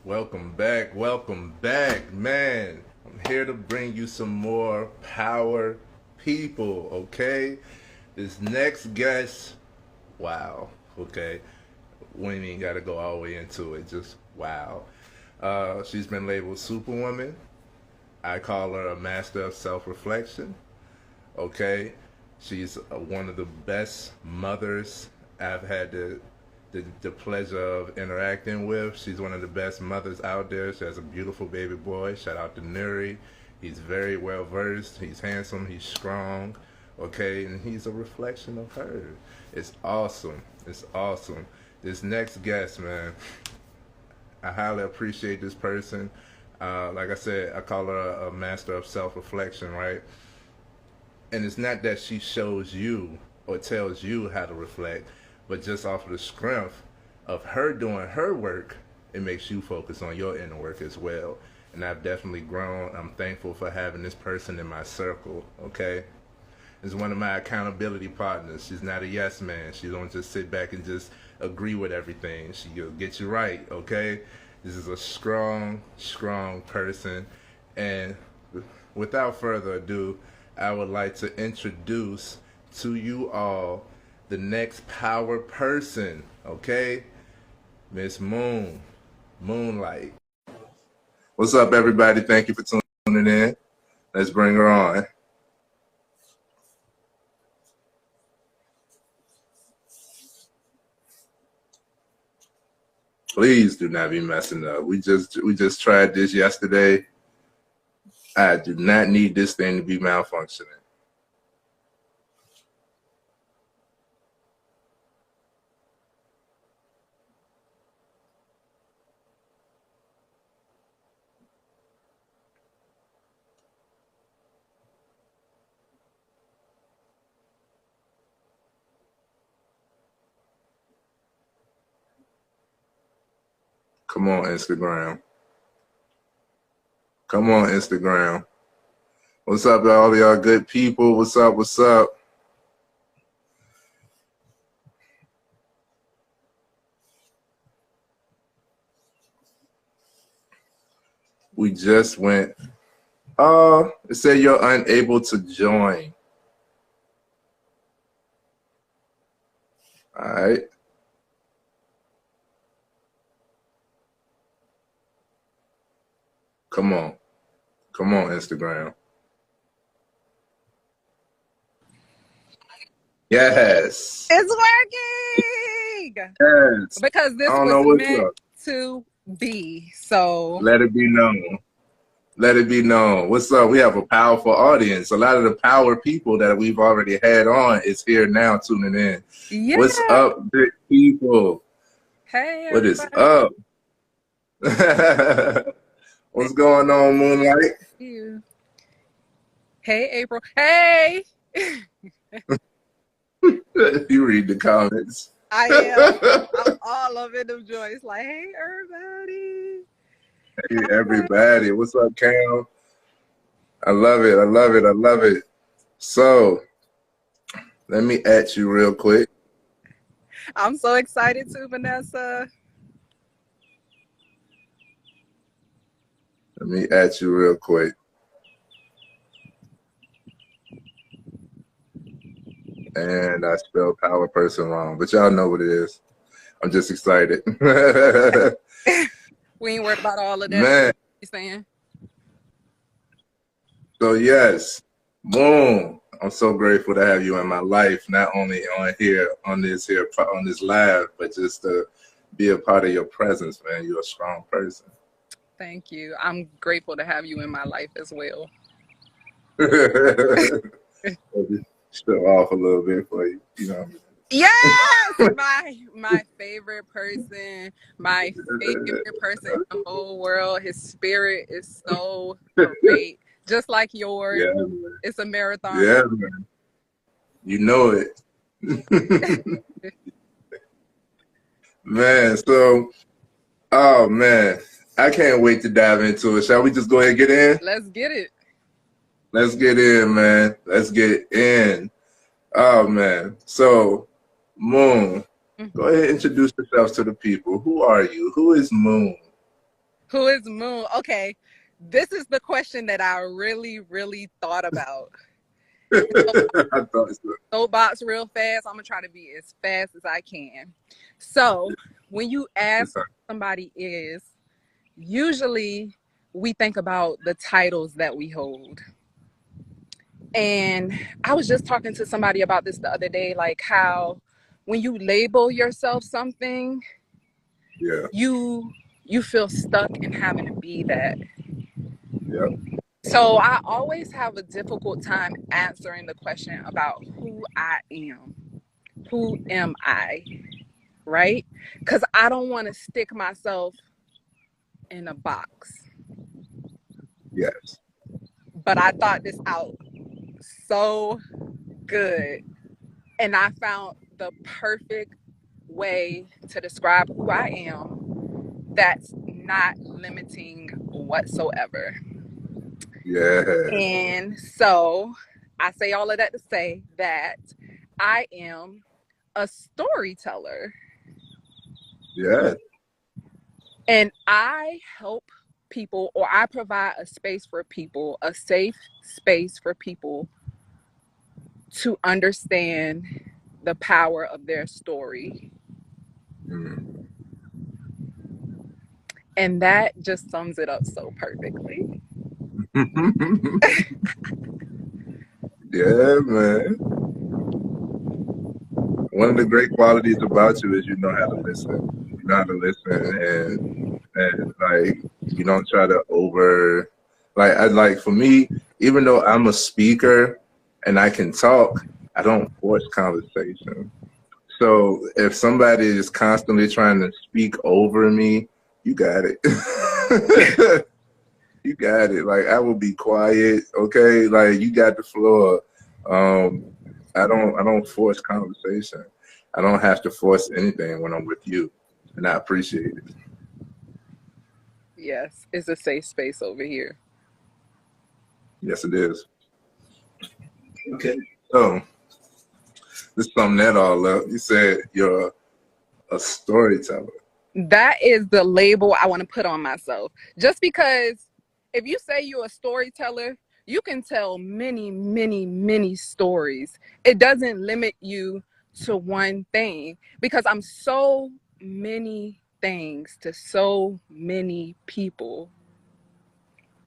Welcome back, man. I'm here to bring you some more power people, okay? This next guest, wow, okay? We ain't even gotta go all the way into it, just wow. She's been labeled Superwoman. I call her a master of self-reflection, okay? She's one of the best mothers I've had the pleasure of interacting with. She's one of the best mothers out there. She has a beautiful baby boy. Shout out to Nuri. He's very well versed. He's handsome. He's strong. Okay, and he's a reflection of her. It's awesome. It's awesome. This next guest, man, I highly appreciate this person. Like I said, I call her a master of self-reflection, right? And it's not that she shows you or tells you how to reflect, but just off of the strength of her doing her work, it makes you focus on your inner work as well. And I've definitely grown. I'm thankful for having this person in my circle, okay? Is one of my accountability partners. She's not a yes man. She don't just sit back and just agree with everything. She'll get you right, okay? This is a strong person. And without further ado, I would like to introduce to you all the next power person, okay? Miss Moonlight. What's up, everybody? Thank you for tuning in. Let's bring her on. Please do not be messing up. We just tried this yesterday. I do not need this thing to be malfunctioning. Come on, Instagram. Come on, Instagram. What's up, all of y'all good people? What's up? What's up? We just went. It said you're unable to join. All right. Come on. Come on, Instagram. Yes. It's working. Yes. Because this was meant to be. So let it be known. Let it be known. What's up? We have a powerful audience. A lot of the power people that we've already had on is here now tuning in. Yeah. What's up, big people? Hey, what is up? What's going on, Moonlight? You. Hey, April. Hey. You read the comments. I am. I'm all over them joints. Like, hey, everybody. Hey, everybody. What's up, Cam? I love it. I love it. I love it. So, let me add you real quick. I'm so excited too, Vanessa. Let me add you real quick. And I spelled power person wrong, but y'all know what it is. I'm just excited. We ain't worried about all of that. Man. You saying? So yes, boom. I'm so grateful to have you in my life, not only on this live, but just to be a part of your presence, man. You're a strong person. Thank you. I'm grateful to have you in my life as well. Show off a little bit for you, you know. Yes, my favorite person, my favorite person in the whole world. His spirit is so great, just like yours. Yeah, it's a marathon. Yeah, man. You know it. Man, so, oh man, I can't wait to dive into it. Shall we just go ahead and get in? Let's get it. Let's get in, man. Let's get in. Oh man. So, Moon, go ahead and introduce yourself to the people. Who are you? Who is Moon? Who is Moon? Okay, this is the question that I really, really thought about. I thought so. Soapbox real fast. I'm gonna try to be as fast as I can. So, when you ask who somebody is, usually we think about the titles that we hold. And I was just talking to somebody about this the other day, like how when you label yourself something, Yeah. you feel stuck in having to be that. Yeah. So I always have a difficult time answering the question about who I am. Who am I? Right? Because I don't want to stick myself in a box. Yes. But I thought this out so good. And I found the perfect way to describe who I am that's not limiting whatsoever. Yeah. And so I say all of that to say that I am a storyteller. Yeah. And I help people, or I provide a space for people, a safe space for people to understand the power of their story. Mm. And that just sums it up so perfectly. Yeah, man. One of the great qualities about you is you know how to listen. You know how to listen, and like you don't try to for me, even though I'm a speaker and I can talk, I don't force conversation. So if somebody is constantly trying to speak over me, you got it. You got it. Like I will be quiet, okay? Like you got the floor. I don't force conversation. I don't have to force anything when I'm with you, and I appreciate it. Yes, it's a safe space over here. Yes, it is. Okay. So let's sum that all up. You said you're a storyteller. That is the label I want to put on myself. Just because if you say you're a storyteller, you can tell many, many, many stories. It doesn't limit you to one thing because I'm so many things to so many people.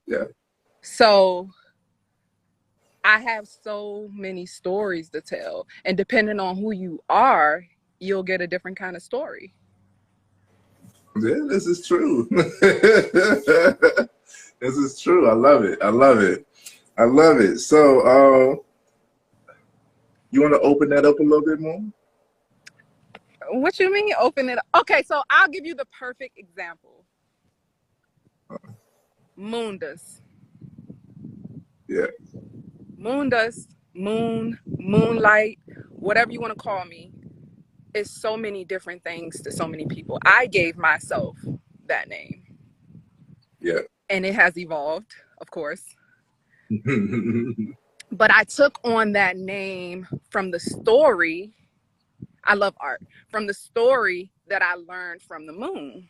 Yeah. So I have so many stories to tell. And depending on who you are, you'll get a different kind of story. Yeah, this is true. This is true. I love it. I love it. I love it. So, you want to open that up a little bit more? What you mean open it up? Okay, so I'll give you the perfect example. Moondust. Yeah. Moondust, moon, moonlight, whatever you want to call me, is so many different things to so many people. I gave myself that name. Yeah. And it has evolved, of course. But I took on that name from the story. I love art. From the story that I learned from the moon.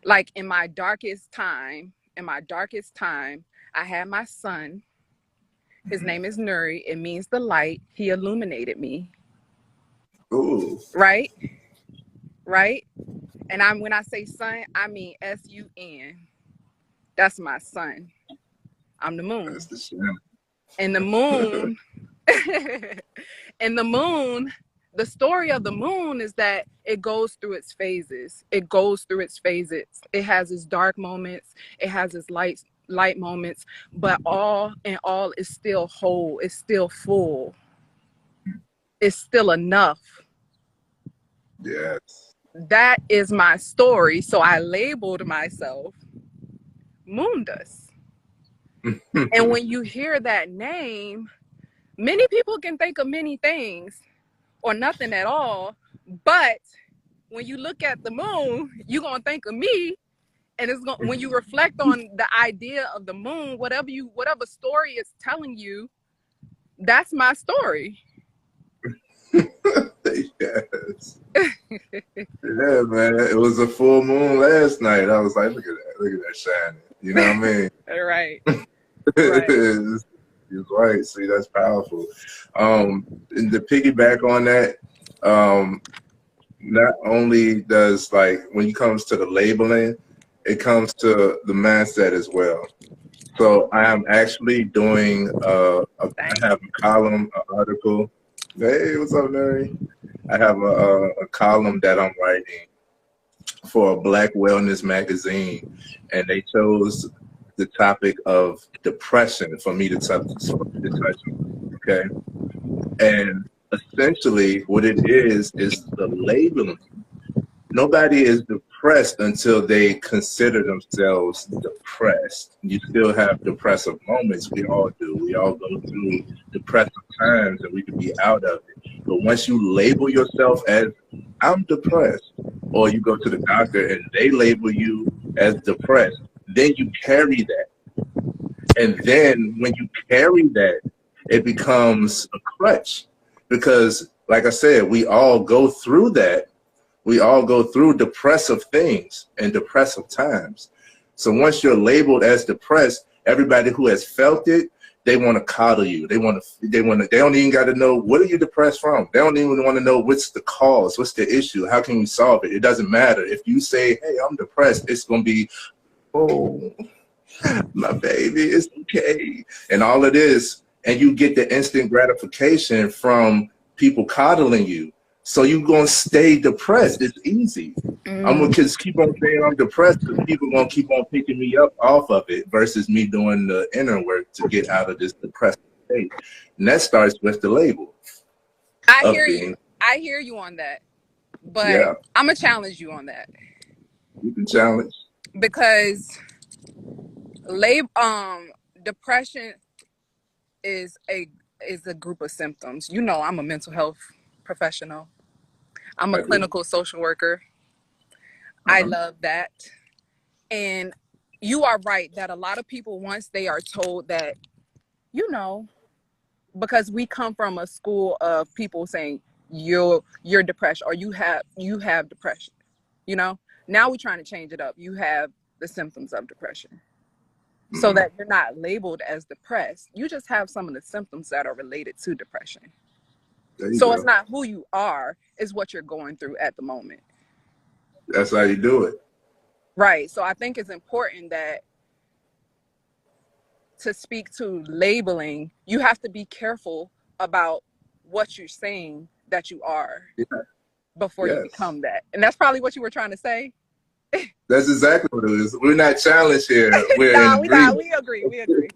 Like in my darkest time, I had my son. His name is Nuri. It means the light. He illuminated me. Ooh. Right? Right? And when I say son, I mean SUN. That's my son. I'm the moon. That's the shit. And the moon and the moon, the story of the moon is that it goes through its phases. It goes through its phases. It has its dark moments. It has its light moments, but all in all is still whole. It's still full. It's still enough. Yes. That is my story. So I labeled myself Moondust. And when you hear that name, many people can think of many things or nothing at all. But when you look at the moon, you're going to think of me. And when you reflect on the idea of the moon, whatever story is telling you, that's my story. Yes. Yeah, man. It was a full moon last night. I was like, look at that shining. You know what I mean? Right. Right. He's right. See, that's powerful. And to piggyback on that, not only does, like, when it comes to the labeling, it comes to the mindset as well. So I am actually doing I have a column, an article. Hey, what's up, Mary? I have a column that I'm writing for a Black Wellness magazine, and they chose the topic of depression for me to touch on. Okay, and essentially what it is the labeling. Nobody is depressed until they consider themselves depressed. You still have depressive moments. We all do. We all go through depressive times, and we can be out of it. But once you label yourself as, I'm depressed, or you go to the doctor and they label you as depressed, then you carry that. And then when you carry that, it becomes a crutch. Because, like I said, we all go through that. We all go through depressive things and depressive times. So once you're labeled as depressed, everybody who has felt it, they want to coddle you. They don't even got to know, what are you depressed from? They don't even want to know what's the cause, what's the issue, how can we solve it? It doesn't matter. If you say, hey, I'm depressed, it's going to be, oh, my baby, it's okay. And all it is, and you get the instant gratification from people coddling you. So you're going to stay depressed. It's easy. I'm going to just keep on saying I'm depressed because people are going to keep on picking me up off of it versus me doing the inner work to get out of this depressed state. And that starts with the label. I hear you on that. But yeah. I'm going to challenge you on that. You can challenge. Because depression is a group of symptoms. You know, I'm a mental health professional. I'm a clinical social worker. I love that. And you are right that a lot of people, once they are told that, you know, because we come from a school of people saying you're depressed or you have depression, you know, now we're trying to change it up. You have the symptoms of depression. So that you're not labeled as depressed. You just have some of the symptoms that are related to depression. So it's not who you are, it's what you're going through at the moment. That's how you do it. Right. So I think it's important that to speak to labeling, you have to be careful about what you're saying that you are before you become that. And that's probably what you were trying to say. That's exactly what it is. We're not challenged here. We're in agreement. We agree.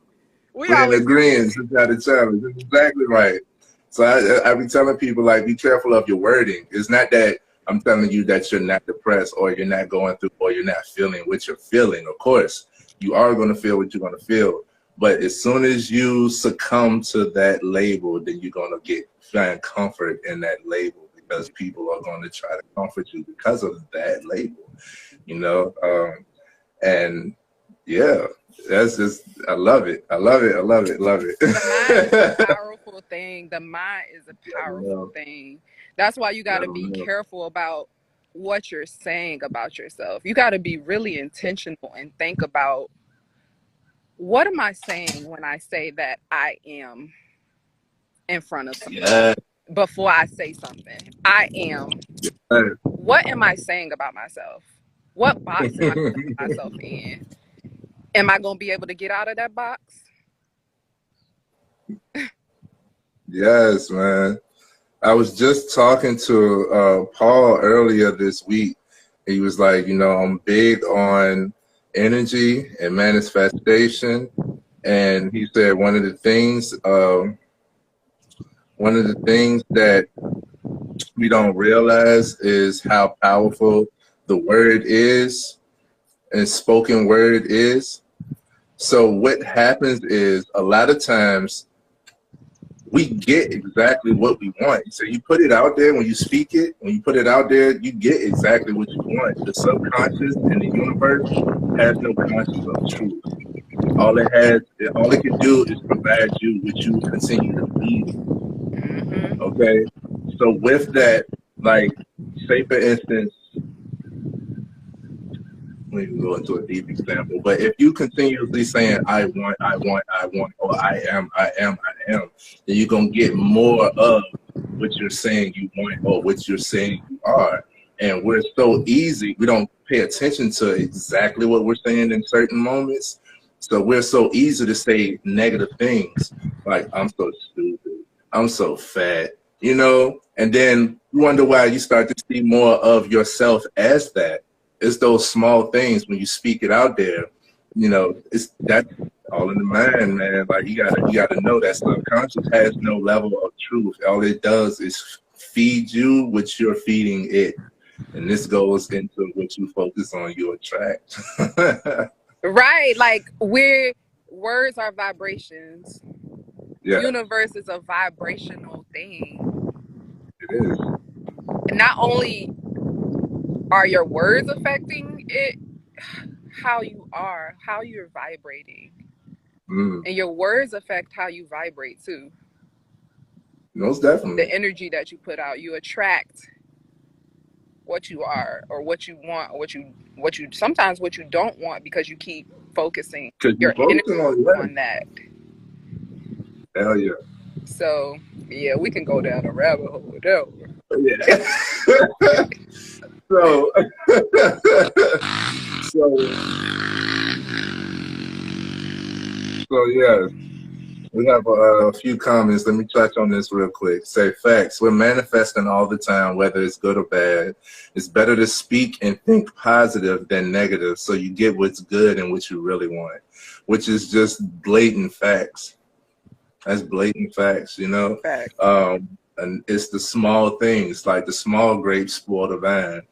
We're in agreement. It's not a challenge. That's exactly right. So I be telling people, like, be careful of your wording. It's not that I'm telling you that you're not depressed or you're not going through or you're not feeling what you're feeling. Of course, you are going to feel what you're going to feel. But as soon as you succumb to that label, then you're going to find comfort in that label because people are going to try to comfort you because of that label, you know? And yeah, that's just, I love it. I love it. The mind is a powerful thing. That's why you got to be careful about what you're saying about yourself. You got to be really intentional and think about, what am I saying when I say that I am in front of someone? Before I say something, I am. What am I saying about myself? What box am I putting myself in? Am I going to be able to get out of that box? Yes, man. I was just talking to Paul earlier this week. He was like, you know, I'm big on energy and manifestation. And he said one of the things that we don't realize is how powerful the word is and spoken word is. So what happens is a lot of times we get exactly what we want. So you put it out there, when you speak it, when you put it out there, you get exactly what you want. The subconscious and the universe has no conscience of truth. All it can do is provide you what you continue to be. Okay? So with that, Like, say for instance, let me go into a deep example, but if you continuously saying I want, or I am, then you're gonna get more of what you're saying you want or what you're saying you are. And we're so easy, we don't pay attention to exactly what we're saying in certain moments. So we're so easy to say negative things like I'm so stupid, I'm so fat, you know, and then you wonder why you start to see more of yourself as that. It's those small things when you speak it out there, you know, it's that all in the mind, man. Like you gotta know that subconscious has no level of truth. All it does is feed you what you're feeding it. And this goes into what you focus on, you attract. Right. Like words are vibrations. Yeah, Universe is a vibrational thing. it is. And not only are your words affecting it, how you are, how you're vibrating. Mm, And your words affect how you vibrate too. most definitely. The energy that you put out, you attract what you are or what you want or what you sometimes what you don't want because you keep focusing Because you're your energy focusing on that. on that. Hell yeah. So yeah, we can go down a rabbit hole there. Yeah. so, so yeah. We have a few comments. Let me touch on this real quick. Say facts. We're manifesting all the time, whether it's good or bad. It's better to speak and think positive than negative, so you get what's good and what you really want, which is just blatant facts. That's blatant facts, you know? Fact. And it's the small things, like the small grapes spoil the vine.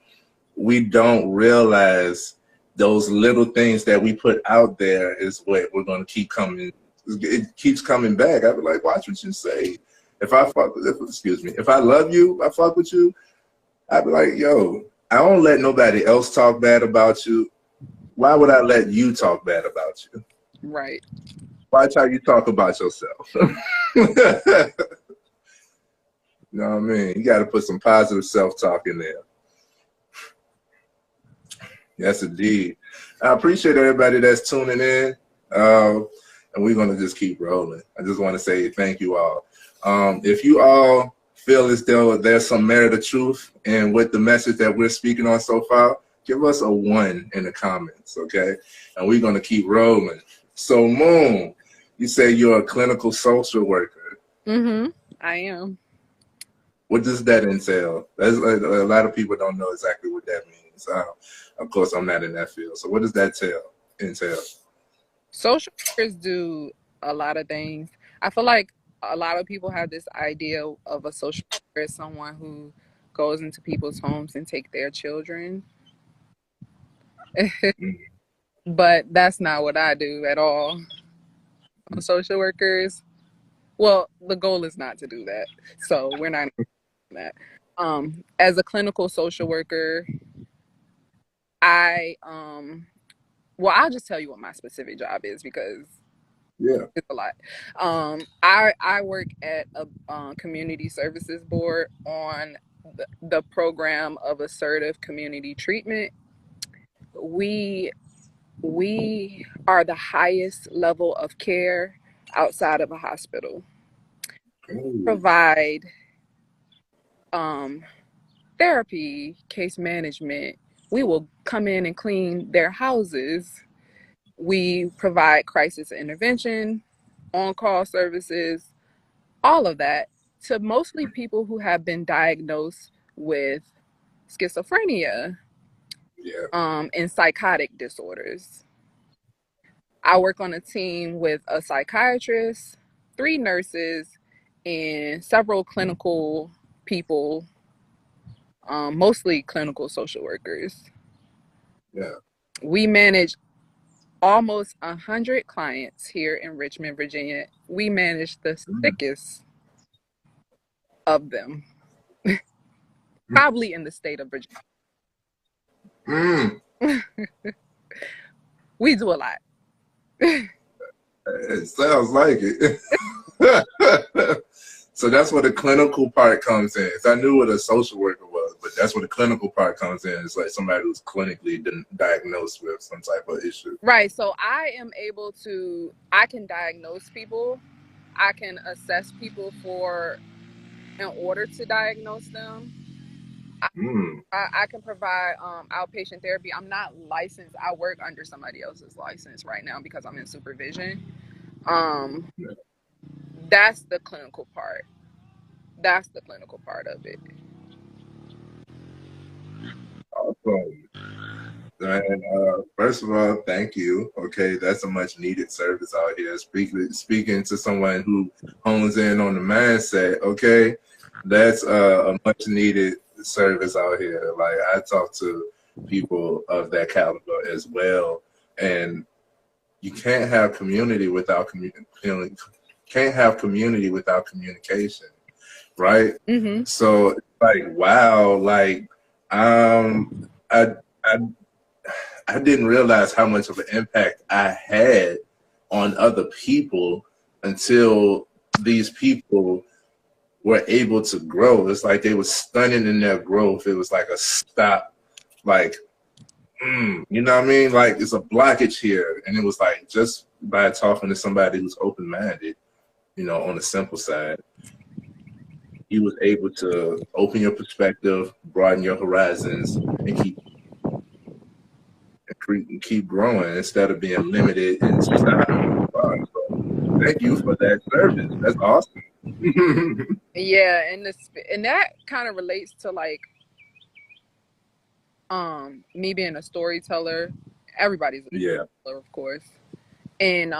We don't realize those little things that we put out there is what we're going to keep coming. It keeps coming back. I be like, watch what you say. If I fuck, excuse me, if I love you, I fuck with you. I be like, yo, I don't let nobody else talk bad about you. Why would I let you talk bad about you? Right. Watch how you talk about yourself. You know what I mean? You got to put some positive self-talk in there. Yes, indeed. I appreciate everybody that's tuning in. And we're going to just keep rolling. I just want to say thank you all. If you all feel as though there's some merit of truth in with the message that we're speaking on so far, give us a 1 in the comments, okay? And we're going to keep rolling. So, Moon, you say you're a clinical social worker. Mm-hmm. I am. What does that entail? A lot of people don't know exactly what that means. Of course, I'm not in that field. So what does that entail? Social workers do a lot of things. I feel like a lot of people have this idea of a social worker as someone who goes into people's homes and take their children. But that's not what I do at all. Social workers, well, the goal is not to do that. So we're not doing that. As a clinical social worker, well, I'll just tell you what my specific job is because it's a lot. I work at a community services board on the program of assertive community treatment. We are the highest level of care outside of a hospital. Provide therapy, case management. We will come in and clean their houses. We provide crisis intervention, on-call services, all of that to mostly people who have been diagnosed with schizophrenia and psychotic disorders. I work on a team with a psychiatrist, 3 nurses, and several clinical people, mostly clinical social workers. We manage almost 100 clients here in Richmond, Virginia. We manage the sickest of them, probably in the state of Virginia. We do a lot. It sounds like it. So that's where the clinical part comes in. So I knew what a social worker was. but that's where the clinical part comes in. It's like somebody who's clinically diagnosed with some type of issue. Right. So I can diagnose people. I can assess people in order to diagnose them. I can provide outpatient therapy. I'm not licensed. I work under somebody else's license right now because I'm in supervision. That's the clinical part. That's the clinical part of it. Awesome. And first of all, thank you. Okay, that's a much needed service out here. Speaking to someone who hones in on the mindset. Okay, that's a much needed service out here. Like I talk to people of that caliber as well, and you can't have community without can't have community without communication, right? Mm-hmm. So like, wow, like I didn't realize how much of an impact I had on other people until these people were able to grow. It's like they were stunning in their growth. It was like a stop, like, you know what I mean? Like it's a blockage here. And it was like just by talking to somebody who's open-minded, you know, on the simple side, you was able to open your perspective, broaden your horizons, and keep growing instead of being limited and stopped. So thank you for that service. That's awesome. Yeah, and that kind of relates to like me being a storyteller. Everybody's a storyteller, of course. And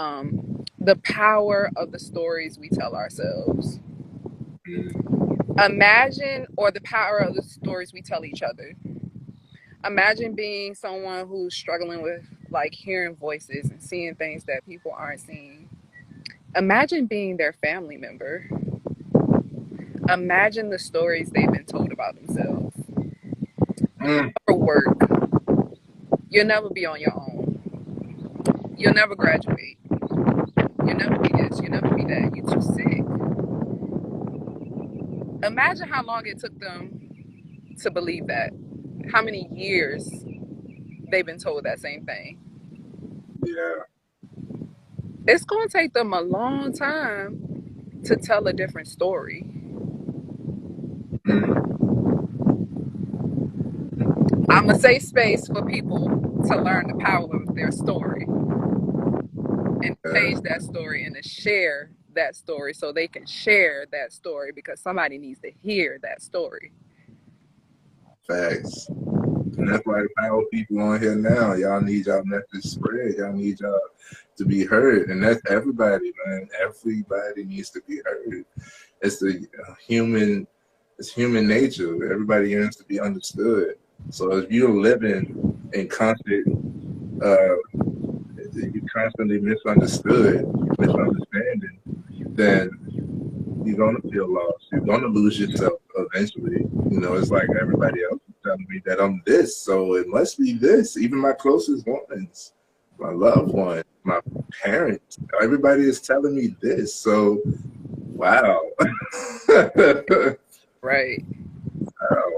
the power of the stories we tell ourselves. Imagine, or the power of the stories we tell each other. Imagine being someone who's struggling with like hearing voices and seeing things that people aren't seeing. Imagine being their family member. Imagine the stories they've been told about themselves. Or work. You'll never be on your own. You'll never graduate. You'll never be this. You'll never be that. You're too sick. Imagine how long it took them to believe that. How many years they've been told that same thing. Yeah. It's going to take them a long time to tell a different story. I'm a safe space for people to learn the power of their story and change that story and to share that story so they can share that story because somebody needs to hear that story. Facts. And that's why the power people on here now, y'all need y'all message spread. Y'all need y'all to be heard. And that's everybody, man. Everybody needs to be heard. It's the it's human nature. Everybody yearns to be understood. So if you're living in constant, you're constantly misunderstanding, then you're gonna feel lost. You're gonna lose yourself eventually. You know, it's like everybody else is telling me that I'm this, so it must be this. Even my closest ones, my loved ones, my parents, everybody is telling me this. So, wow. Right. Wow.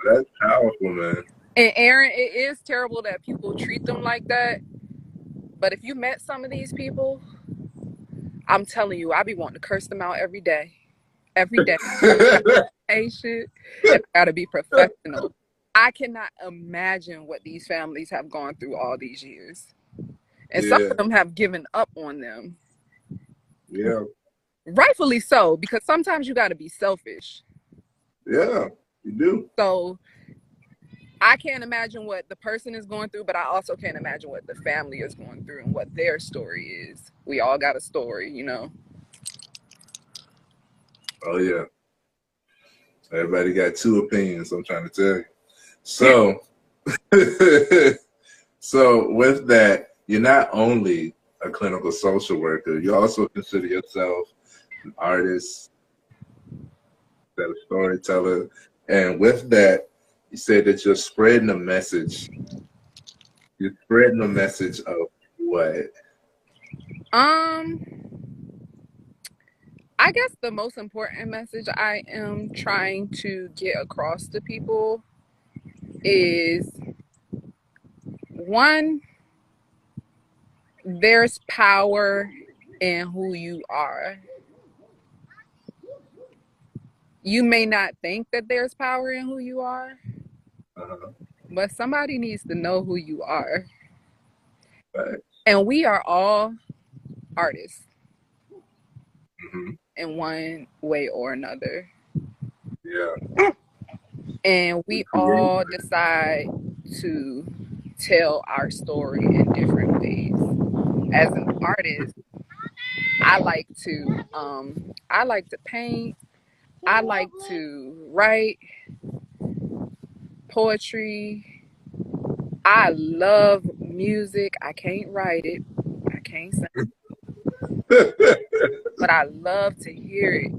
That's powerful, man. And Aaron, it is terrible that people treat them like that. But if you met some of these people, I'm telling you, I be wanting to curse them out every day. Every day. Patient, and I gotta be professional. I cannot imagine what these families have gone through all these years. And some of them have given up on them. Yeah. Rightfully so, because sometimes you gotta be selfish. Yeah, you do. So I can't imagine what the person is going through, but I also can't imagine what the family is going through and what their story is. We all got a story, you know. Oh yeah. Everybody got two opinions, I'm trying to tell you. So so with that, you're not only a clinical social worker, you also consider yourself an artist, a storyteller. And with that, you said that you're spreading a message. You're spreading a message of what? I guess the most important message I am trying to get across to people is one, there's power in who you are. You may not think that there's power in who you are, but somebody needs to know who you are. Right. And we are all artists Mm-hmm. in one way or another. Yeah. And we all decide to tell our story in different ways. As an artist, I like to paint, I like to write poetry. I love music. I can't write it. I can't sing, but I love to hear it.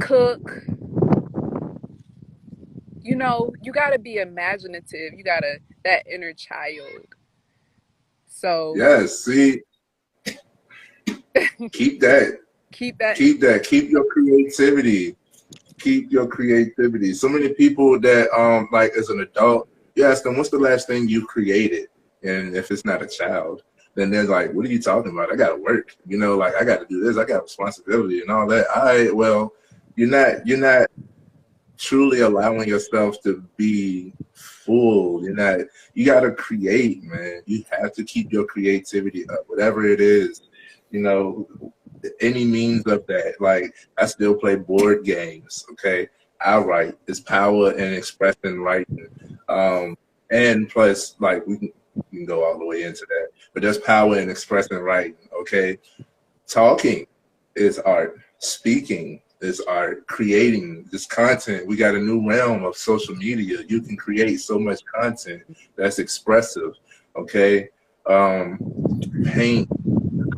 Cook. You know, you got to be imaginative. You got to that inner child. So Yes, see, keep that. keep that. Keep that. Keep your creativity. Keep your creativity. So many people that like as an adult, you ask them, what's the last thing you created? And if it's not a child, then they're like, what are you talking about? I gotta work. You know, like I gotta do this, I got responsibility and all that. All right, well, you're not truly allowing yourself to be full. You gotta create, man. You have to keep your creativity up, whatever it is, you know, any means of that. Like I still play board games, okay? I write. It's power in expressing writing. And plus like we can go all the way into that. But there's power in expressing writing, okay? Talking is art. Speaking is art. Creating this content. We got a new realm of social media. You can create so much content that's expressive, okay? Paint,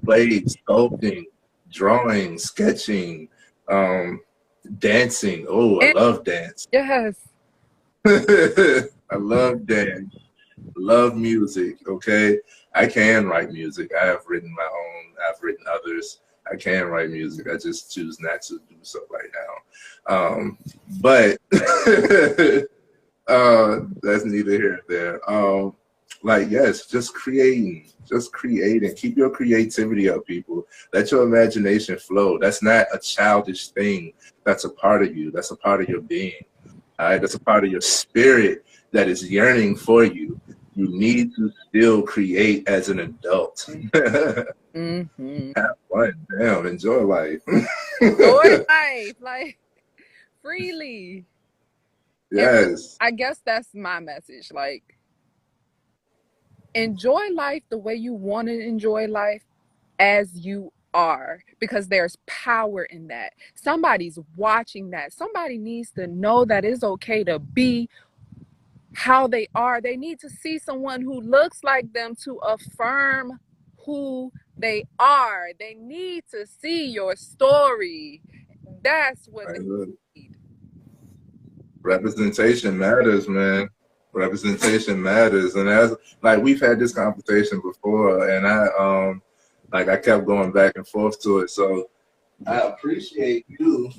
play, sculpting, drawing, sketching, dancing. Oh, I love dance. Yes. I love dance. Love music, okay? I can write music. I have written my own. I've written others. I can write music. I just choose not to do so right now. But that's neither here nor there. Like, yes, just creating. Keep your creativity up, people. Let your imagination flow. That's not a childish thing. That's a part of you. That's a part of your being. All right, that's a part of your spirit that is yearning for you. You need to still create as an adult. Mm-hmm. Have fun, damn, enjoy life. Enjoy life, like freely. Yes. And I guess that's my message. Like, enjoy life the way you want to enjoy life as you are, because there's power in that. Somebody's watching that. Somebody needs to know that it's okay to be how they are. They need to see someone who looks like them to affirm who they are. They need to see your story. That's what they need. Representation matters, man. Representation matters. And as like we've had this conversation before, and I kept going back and forth to it. So I appreciate you,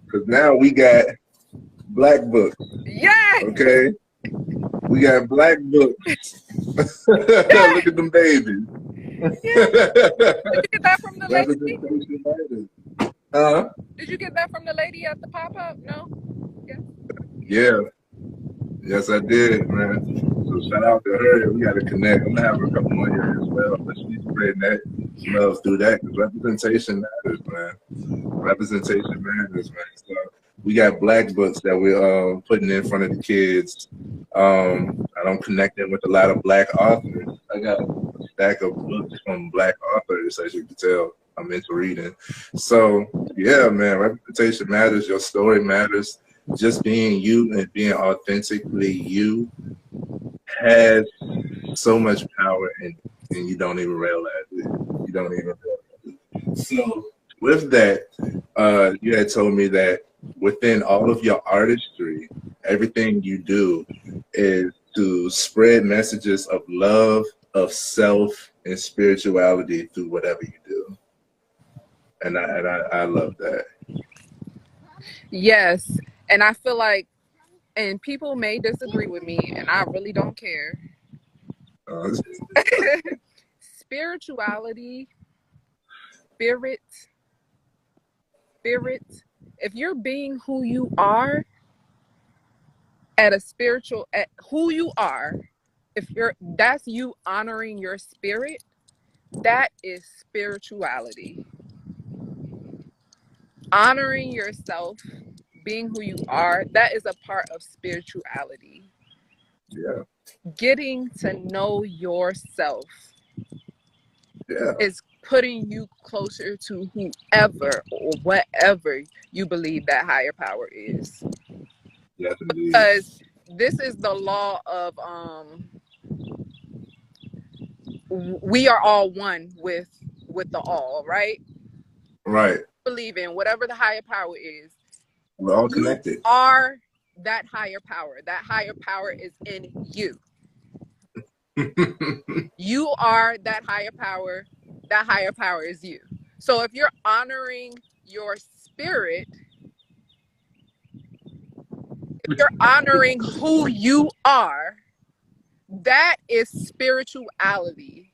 because now we got black books. Yeah. Okay. We got black books. Look at them babies. Yeah. Did you get that from the lady? Representation matters. Did you get that from the lady at the pop-up? No? Yeah. Yes, I did, man. So shout out to her. We got to connect. I'm going to have her come on here as well. But she's spreading that love through that, because representation matters, man. Representation matters, man. So we got black books that we're putting in front of the kids. I'm connecting with a lot of black authors. I got a stack of books from black authors, as you can tell. I'm into reading. So, yeah, man, representation matters. Your story matters. Just being you and being authentically you has so much power, and you don't even realize it. You don't even realize it. So, with that, you had told me that within all of your artistry, everything you do is to spread messages of love, of self, and spirituality through whatever you do. And I love that. Yes. And I feel like, and people may disagree with me, and I really don't care. Uh, Spirituality, spirit, spirit. If you're being who you are at who you are, if that's you honoring your spirit, that is spirituality. Honoring yourself, being who you are, that is a part of spirituality. yeah, Getting to know yourself yeah, is putting you closer to whoever or whatever you believe that higher power is. yes, indeed. Because this is the law of we are all one with the all, right? Right. Believe in whatever the higher power is. We're all You connected. are that higher power. That higher power is in you. You are that higher power. That higher power is you. So if you're honoring your spirit, if you're honoring who you are, that is spirituality.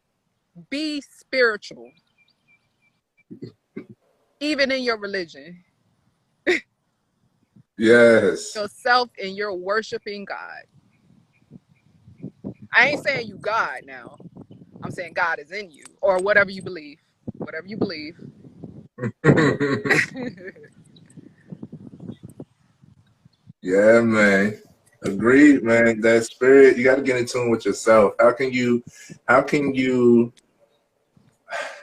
Be spiritual, even in your religion. Yes. Yourself and you're worshiping God. I ain't saying you God now. I'm saying God is in you or whatever you believe. Whatever you believe. Yeah, man. Agreed, man. That spirit, you got to get in tune with yourself. How can you,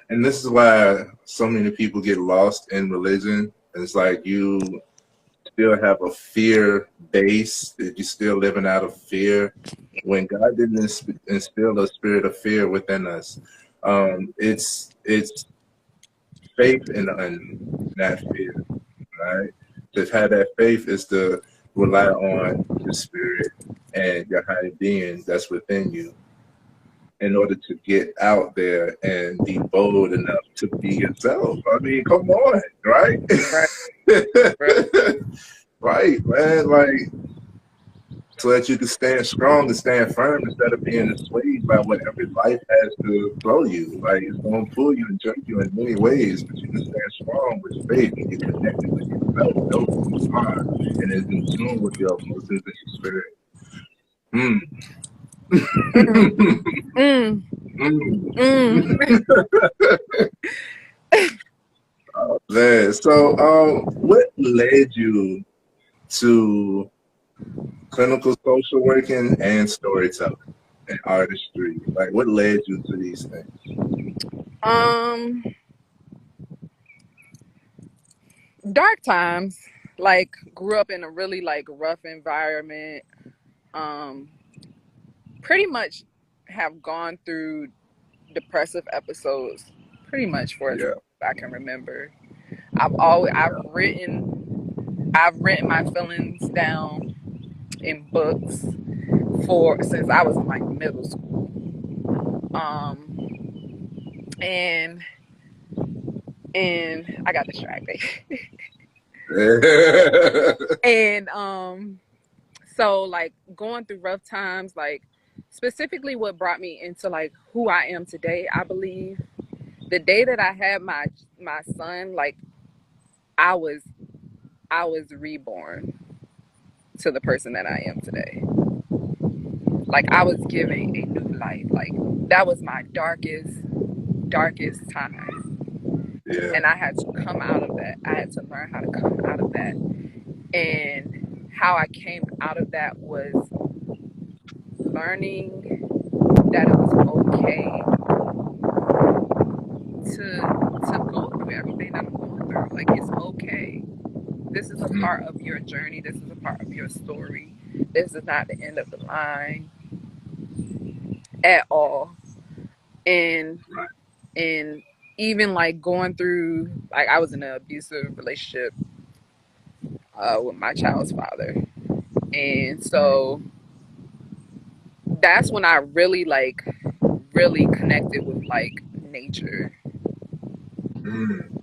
and this is why so many people get lost in religion. It's like you still have a fear base, that you're still living out of fear when God didn't instill a spirit of fear within us. It's faith in that fear, right? To have that faith is to rely on your spirit and your higher being that's within you in order to get out there and be bold enough to be yourself. I mean, come on, right? Right, right. Right, man. Like, so that you can stand strong and stand firm instead of being swayed by whatever life has to throw you. Like, it's going to pull you and jerk you in many ways, but you can stand strong with faith and get connected with yourself, know who you are, and is in tune with your emotions and your spirit. Mm. Mm, Mm. mm. Man, so what led you to clinical social working and storytelling and artistry? Like, what led you to these things? um, Dark times. Like grew up in a really like rough environment. Um, Pretty much have gone through depressive episodes pretty much for as long Yeah. as I can remember. I've written my feelings down in books for since I was in like middle school. And I got distracted. And so like going through rough times, like specifically what brought me into like who I am today, I believe the day that I had my son, like I was I was reborn to the person that I am today. Like I was given a new life. Like that was my darkest time. Yeah. And I had to come out of that. I had to learn how to come out of that. And how I came out of that was learning that it was okay to go through everything that I'm going through. Like it's okay. This is a part of your journey. This is a part of your story. This is not the end of the line at all. And Right. and even like going through like I was in an abusive relationship with my child's father. And so that's when I really connected with like nature.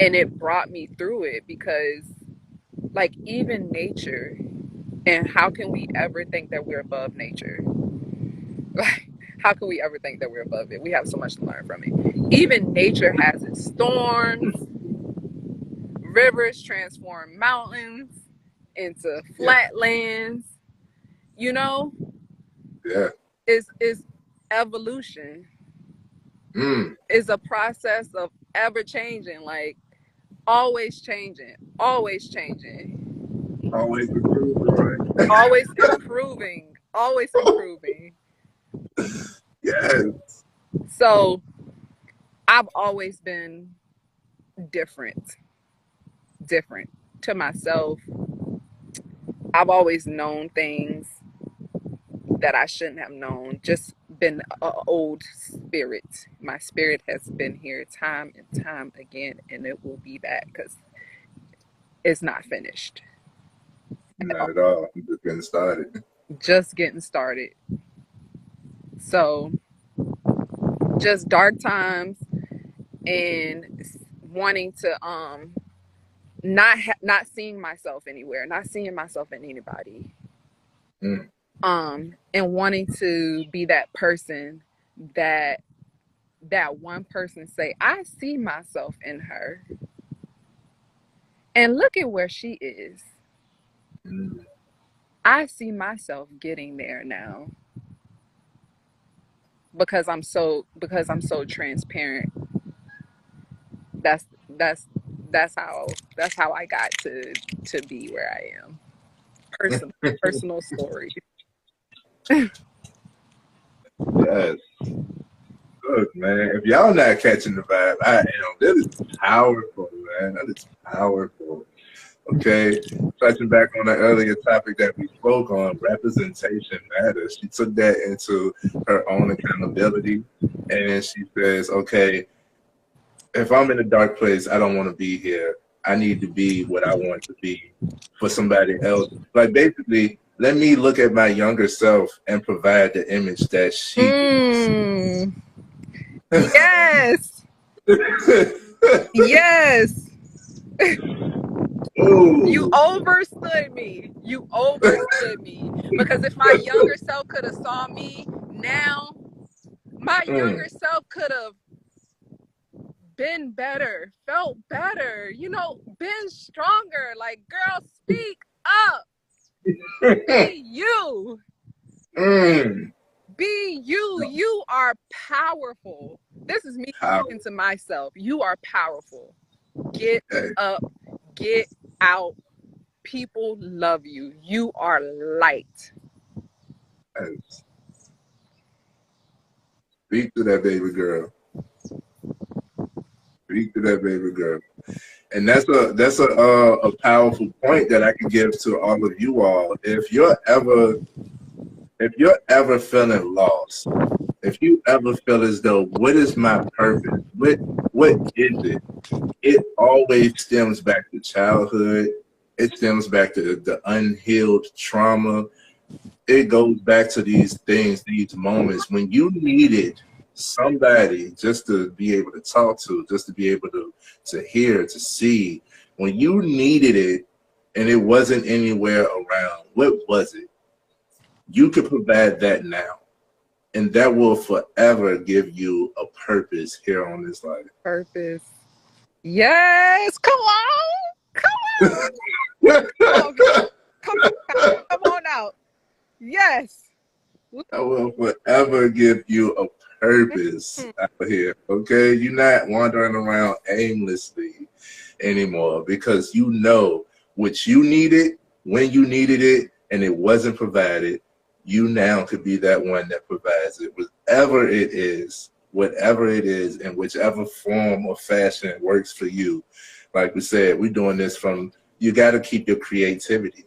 And it brought me through it because, like, even nature, and how can we ever think that we're above nature? Like, how can we ever think that we're above it? We have so much to learn from it. Even nature has its storms. Rivers transform mountains into flatlands. You know, is evolution. Is a process of ever changing, like always changing, always changing, Always improving, right? always improving, always improving. Yes. So I've always been different to myself. I've always known things that I shouldn't have known, just been an old spirit. My spirit has been here time and time again, and it will be back because it's not finished. Not at all. I'm just getting started. Just getting started. So just dark times and wanting to not seeing myself anywhere, not seeing myself in anybody. And wanting to be that person that one person say, I see myself in her. And look at where she is. I see myself getting there now. Because I'm so transparent. That's how I got to be where I am. Personal story. Yes. Look, man, if y'all not catching the vibe, I am. That is powerful, man. That is powerful. Okay. Touching back on the earlier topic that we spoke on, representation matters. She took that into her own accountability, and she says, okay, if I'm in a dark place, I don't want to be here. I need to be what I want to be for somebody else. Like, basically, let me look at my younger self and provide the image that she Yes. Yes. Ooh. You overstood me. You overstood me. Because if my younger self could have saw me now, my younger self could have been better, felt better, been stronger. Like, girl, speak up. Be you. Be you. You are powerful. This is me talking to myself. You are powerful. Get up. Get out. People love you. You are light. Speak to that baby girl. Speak to that baby girl. And that's a powerful point that I can give to all of you all. If you're ever feeling lost, if you ever feel as though, what is my purpose? What is it? It always stems back to childhood. It stems back to the unhealed trauma. It goes back to these things, these moments when you needed somebody just to be able to talk to, just to be able to hear, to see. When you needed it and it wasn't anywhere around, what was it? You could provide that now. And that will forever give you a purpose here on this life. Purpose. Yes. Come on. Come on. Come on out. Yes. I will forever give you a purpose out here. Okay? You're not wandering around aimlessly anymore because you know what you needed, when you needed it, and it wasn't provided. You now could be that one that provides it, whatever it is, in whichever form or fashion works for you. Like we said, we're doing this from, you got to keep your creativity.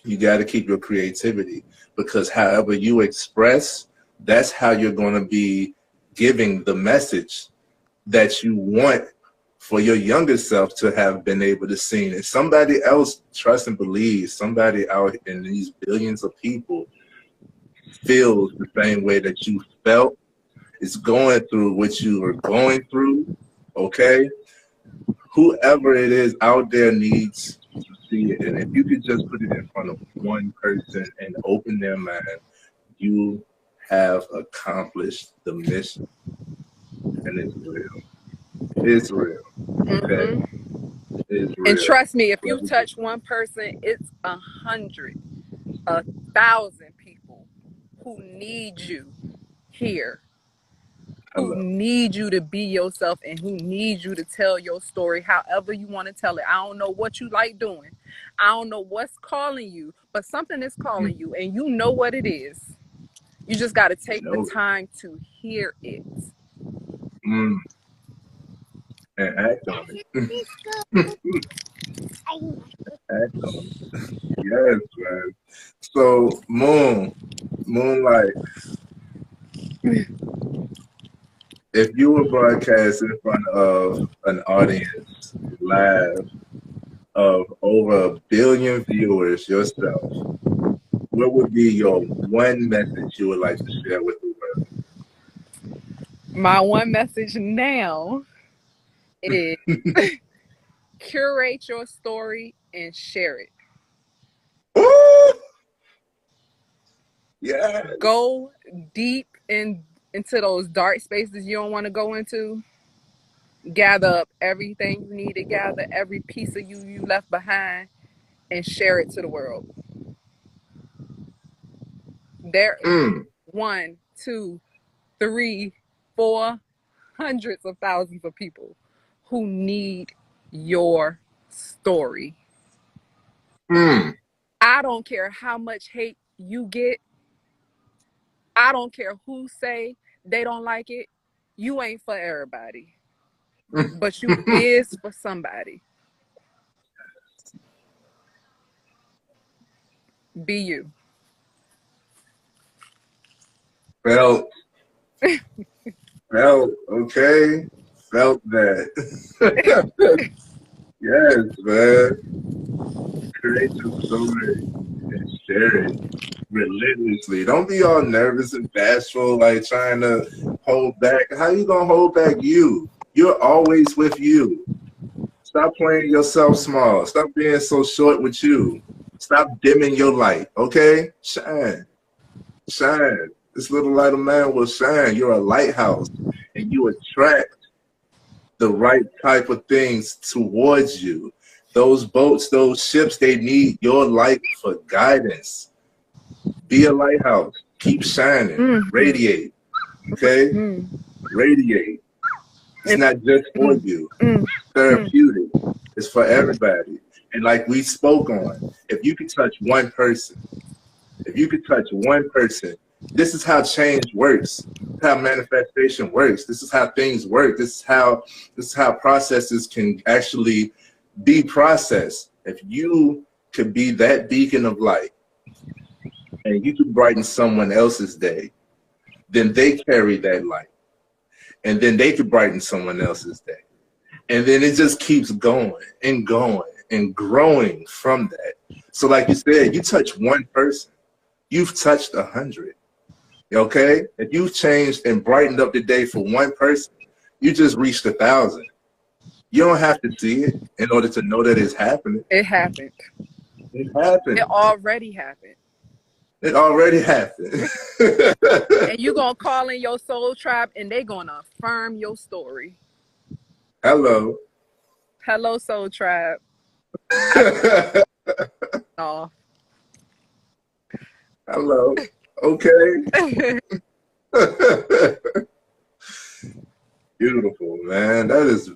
You got to keep your creativity because however you express, that's how you're going to be giving the message that you want for your younger self to have been able to see. And somebody else trust and believe, somebody out in these billions of people feels the same way that you felt, is going through what you are going through, Okay? Whoever it is out there needs to see it. And if you could just put it in front of one person and open their mind, you have accomplished the mission. And it's real. It's real. Okay? It's real. And trust me, if you touch one person, it's 100, 1,000 people who need you here, who need you to be yourself, and who need you to tell your story however you want to tell it. I don't know what you like doing. I don't know what's calling you, but something is calling you, and you know what it is. You just got to take the time to hear it. And act on it. Act on it. Yes, man. So, Moonlight, if you were broadcast in front of an audience live of over 1 billion viewers yourself, what would be your one message you would like to share with the world? My one message now is curate your story and share it. Ooh! Yes. Go deep into those dark spaces you don't want to go into. Gather up everything you need to gather, every piece of you left behind, and share it to the world. There is 1, 2, 3, 4, hundreds of thousands of people who need your story. I don't care how much hate you get. I don't care who say they don't like it. You ain't for everybody. But you is for somebody. Be you. Felt, okay. Felt that. Yes, man. Create your story and share it relentlessly. Don't be all nervous and bashful, like trying to hold back. How you gonna hold back you? You're always with you. Stop playing yourself small. Stop being so short with you. Stop dimming your light, okay? Shine. Shine. This little light of man will shine. You're a lighthouse, and you attract the right type of things towards you. Those boats, those ships, they need your light for guidance. Be a lighthouse. Keep shining. Radiate. Okay? Radiate. It's not just for you. Therapeutic. It's for everybody. And like we spoke on, if you could touch one person, this is how change works. This is how manifestation works. This is how things work. This is how processes can actually be processed. If you could be that beacon of light and you could brighten someone else's day, then they carry that light. And then they could brighten someone else's day. And then it just keeps going and going and growing from that. So like you said, you touch one person, you've touched 100. Okay? If you've changed and brightened up the day for one person, you just reached 1,000. You don't have to see it in order to know that it's happening. It happened. It happened. It already happened. It already happened. And you're going to call in your soul tribe and they're going to affirm your story. Hello. Hello, soul tribe. Oh. Hello. Okay. Beautiful, man. That is,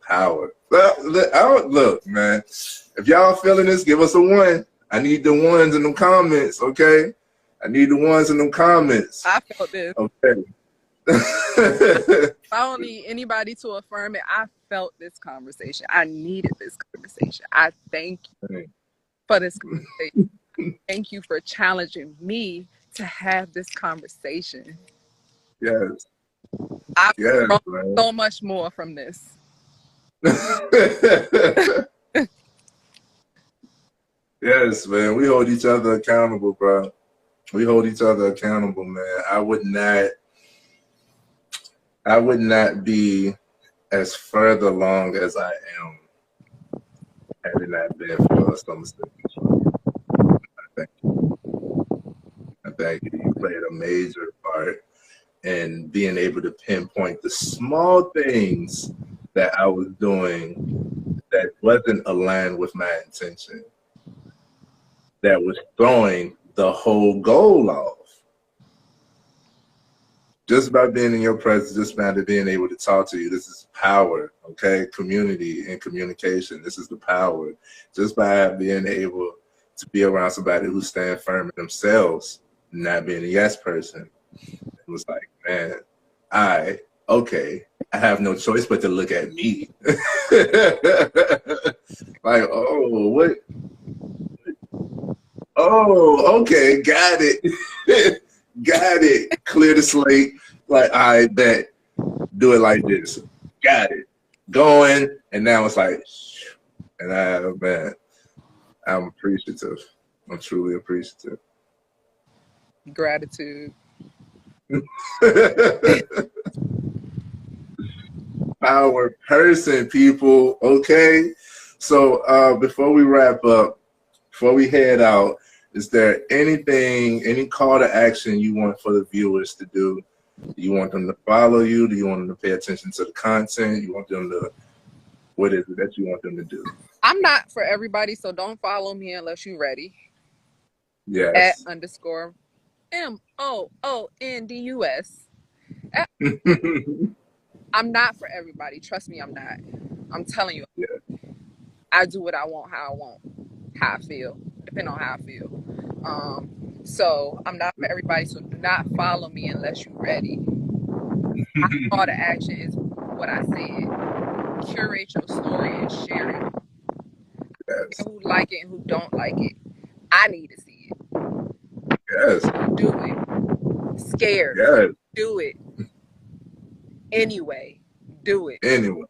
power. Look, man. If y'all feeling this, give us a 1. I need the ones in them comments, okay? I need the ones in them comments. I felt this. Okay. I don't need anybody to affirm it. I felt this conversation. I needed this conversation. I thank you for this conversation. Thank you for challenging me to have this conversation. Yes. I've grown so much more from this. Yes, man. We hold each other accountable, bro. We hold each other accountable, man. I would not be as further along as I am, had it not been for some mistakes. I thank you. I thank you. You played a major part in being able to pinpoint the small things that I was doing that wasn't aligned with my intention, that was throwing the whole goal off. Just by being in your presence, just by being able to talk to you, this is power, okay? Community and communication, this is the power. Just by being able to be around somebody who stands firm in themselves, not being a yes person. It was like, man, I have no choice but to look at me. Like, oh, what? Oh, okay, got it. Got it. Clear the slate. Like, I bet. Do it like this. Got it. Going. And now it's like, and man, I'm appreciative. I'm truly appreciative. Gratitude. Our person, people. Okay. So before we wrap up, before we head out, is there anything, any call to action you want for the viewers to do? Do you want them to follow you? Do you want them to pay attention to the content? You want them to, what is it that you want them to do? I'm not for everybody, so don't follow me unless you're ready. Yes. @_ MOONDUS. I'm not for everybody. Trust me, I'm not. I'm telling you. Yeah. I do what I want, how I want, how I feel, depending on how I feel. So I'm not for everybody. So do not follow me unless you're ready. My call to action is what I said. Curate your story and share it. Yes. Who like it and who don't like it. I need to see it. Yes. Do it. Scared. Yes. Do it. Anyway. Do it. Anyway.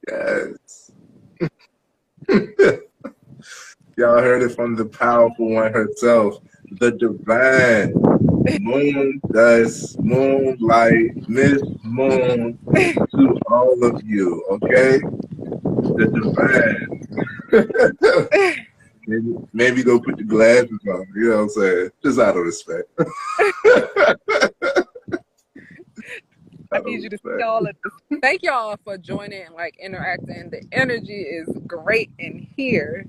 Yes. Y'all heard it from the powerful one herself, the divine Moonlight, Miss Moon, to all of you, okay? The divine. Maybe go put your glasses on, you know what I'm saying? Just out of respect. I need you to see all of this. Thank y'all for joining and like interacting. The energy is great in here.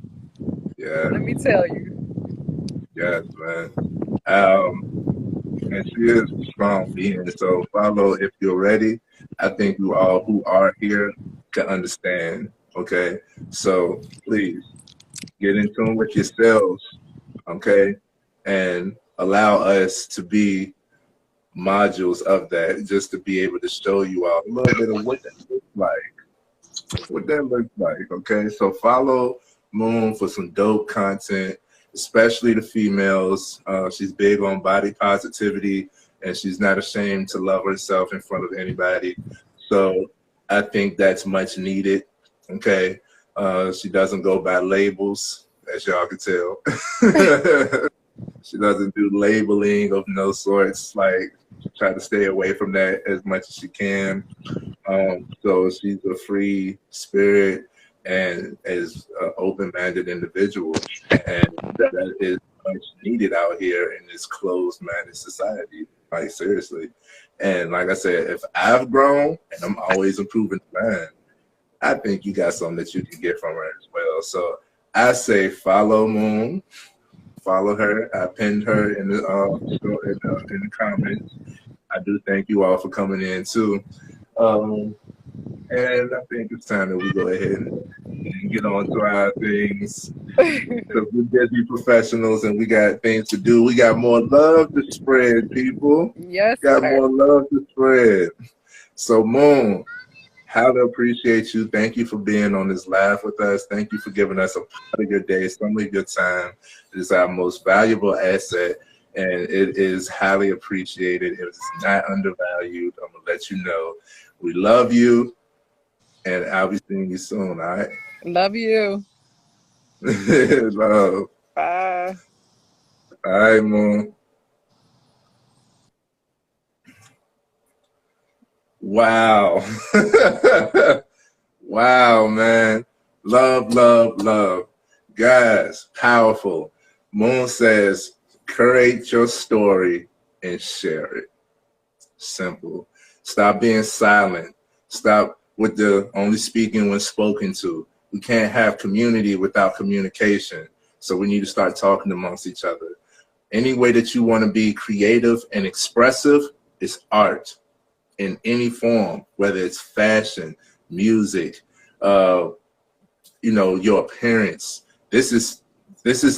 Yeah. Let me tell you. Yes, man. And she is a strong being. So follow if you're ready. I think you all who are here can understand. Okay. So please get in tune with yourselves. Okay. And allow us to be modules of that, just to be able to show you all a little bit of what that looks like. What that looks like. Okay. So follow Moon for some dope content, especially the females. She's big on body positivity, and she's not ashamed to love herself in front of anybody. So I think that's much needed. Okay. She doesn't go by labels, as y'all can tell. She doesn't do labeling of no sorts. Like, try to stay away from that as much as she can. So she's a free spirit and is an open-minded individual, and that is much needed out here in this closed-minded society. Like, seriously. And like I said, if I've grown and I'm always improving mine, I think you got something that you can get from her as well. So I say follow Moon, follow her. I pinned her in the comments. I do thank you all for coming in too. And I think it's time that we go ahead and get on to our things, because we're busy professionals and we got things to do. We got more love to spread, people. Yes, got sir. more love to spread. So Moon, how to appreciate you. Thank you for being on this live with us. Thank you for giving us a part of your day, some of your time. It is our most valuable asset, and it is highly appreciated. It is not undervalued. I'm going to let you know. We love you, and I'll be seeing you soon, all right? Love you. Love. Bye. All right, Moon. Wow. Wow, man. Love, love, love. Guys, powerful. Moon says, curate your story and share it. Simple. Stop being silent. Stop with the only speaking when spoken to. We can't have community without communication. So we need to start talking amongst each other. Any way that you want to be creative and expressive is art in any form, whether it's fashion, music, you know, your appearance. This is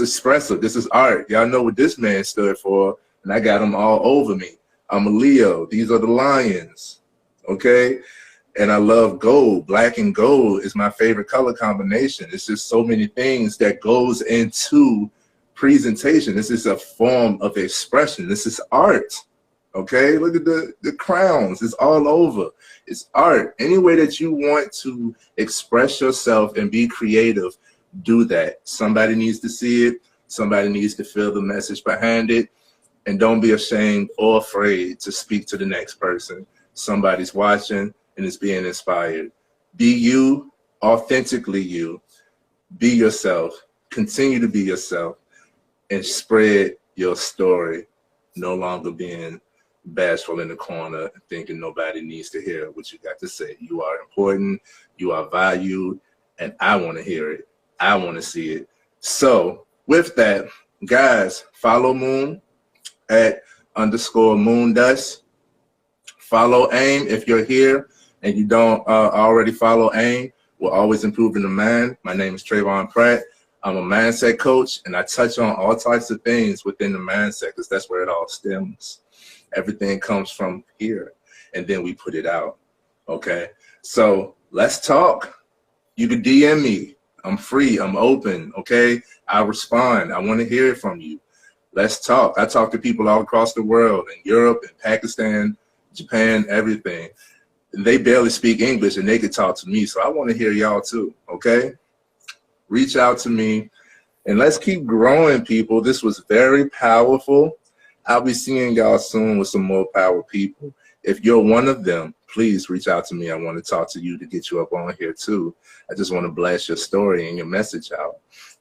expressive. This is art. Y'all know what this man stood for, and I got them all over me. I'm a Leo. These are the lions, okay? And I love gold. Black and gold is my favorite color combination. It's just so many things that goes into presentation. This is a form of expression. This is art, okay? Look at the crowns. It's all over. It's art. Any way that you want to express yourself and be creative, do that. Somebody needs to see it. Somebody needs to feel the message behind it. And don't be ashamed or afraid to speak to the next person. Somebody's watching and is being inspired. Be you, authentically you. Be yourself. Continue to be yourself and spread your story. No longer being bashful in the corner, thinking nobody needs to hear what you got to say. You are important, you are valued, and I want to hear it. I want to see it. So with that, guys, follow Moon at _moondust. Follow AIM if you're here and you don't already follow AIM. We're always improving the mind. My name is Trayvon Pratt. I'm a mindset coach, and I touch on all types of things within the mindset because that's where it all stems. Everything comes from here, and then we put it out, okay? So let's talk. You can DM me. I'm free. I'm open, okay? I respond. I want to hear it from you. Let's talk. I talk to people all across the world, in Europe, in Pakistan, Japan, everything. They barely speak English, and they could talk to me, so I want to hear y'all too, okay? Reach out to me, and let's keep growing, people. This was very powerful. I'll be seeing y'all soon with some more power people. If you're one of them, please reach out to me. I want to talk to you to get you up on here too. I just want to blast your story and your message out.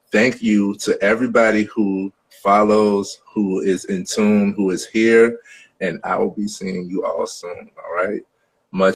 Thank you to everybody who follows, who is in tune, who is here, and I will be seeing you all soon, all right? Much